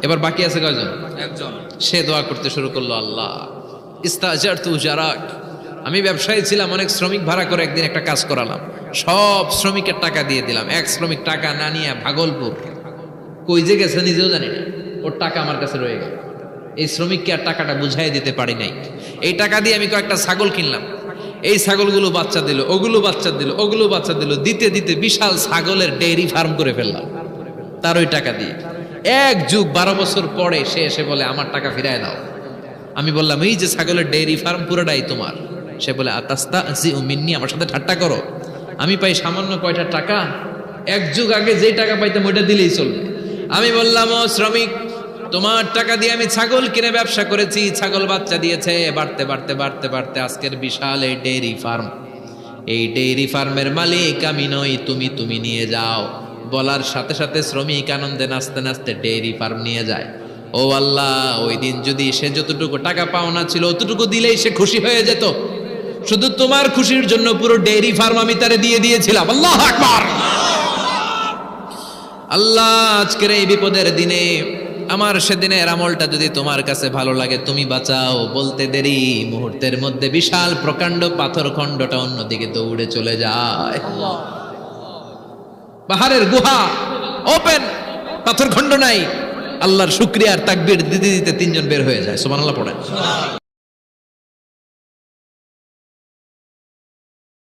এবার বাকি আছে কয়জন? একজন। সে দোয়া করতে শুরু করলো, আল্লাহ ইস্তাজারতু জারাক, আমি ব্যবসায়ী ছিলাম, অনেক শ্রমিক ভাড়া করে একদিন একটা কাজ করালাম, সব শ্রমিকের টাকা দিয়ে দিলাম। এক শ্রমিক টাকা না নিয়ে ভাগলপুর কই যে গেছে নিজেও জানি না, ওর টাকা আমার কাছে রয়ে গেল। এই শ্রমিককে আর টাকাটা বুঝাই দিতে পারি নাই। এই টাকা দিয়ে আমি কয়েকটা ছাগল কিনলাম, এই ছাগলগুলো বাচ্চা দিল, ওগুলো বাচ্চা দিল, ওগুলো বাচ্চা দিল, দিতে দিতে বিশাল ছাগলের ডেইরি ফার্ম করে ফেললাম তার ওই টাকা দিয়ে। এক যুগ 12 বছর পরে সে এসে বলে আমার টাকা ফিরায় দাও। আমি বললাম এই যে ছাগলের ডেইরি ফার্ম পুরোটাই তোমার। সে বলে আতাস্তা জি মিন্নি, আমার সাথে ঠাট্টা করো? আমি পাই সামান্য কয়টা টাকা, এক যুগ আগে যেই টাকা পাইতাম ওইটা দিলেই চলবে। আমি বললাম ও শ্রমিক, তোমার টাকা দিয়ে আমি ছাগল কিনে ব্যবসা করেছি, ছাগল বাচ্চা দিয়েছে, বাড়তে বাড়তে বাড়তে বাড়তে আজকের বিশাল এই ডেইরি ফার্ম। এই ডেইরি ফার্মের মালিক আমি নই, তুমি নিয়ে যাও। বলার সাথে সাথে শ্রমিক আনন্দে নাচতে নাচতে ডেইরি ফার্ম নিয়ে যায়। ও আল্লাহ, ওই দিন যদি সে যতটুকু টাকা পাওনা ছিল অতটুকু দিলেই সে খুশি হয়ে যেত। শুধু তোমার খুশির জন্য পুরো ডেইরি ফার্ম আমি তারে দিয়ে দিয়েছিলাম। আল্লাহু আকবার। আল্লাহ, আজকের এই বিপদের দিনে আমার সেদিনের আমলটা যদি তোমার কাছে ভালো লাগে তুমি বাঁচাও। বলতে দেরি, মুহূর্তের মধ্যে বিশাল প্রকাণ্ড পাথর খণ্ডটা অন্যদিকে দৌড়ে চলে যায়। পাহাড়ের গুহা ওপেন, পাথর খণ্ড নাই। আল্লাহর শুকরিয়া আর তাকবীর দিতে দিতে 3 জন বের হয়ে যায়। সুবহানাল্লাহ পড়েন।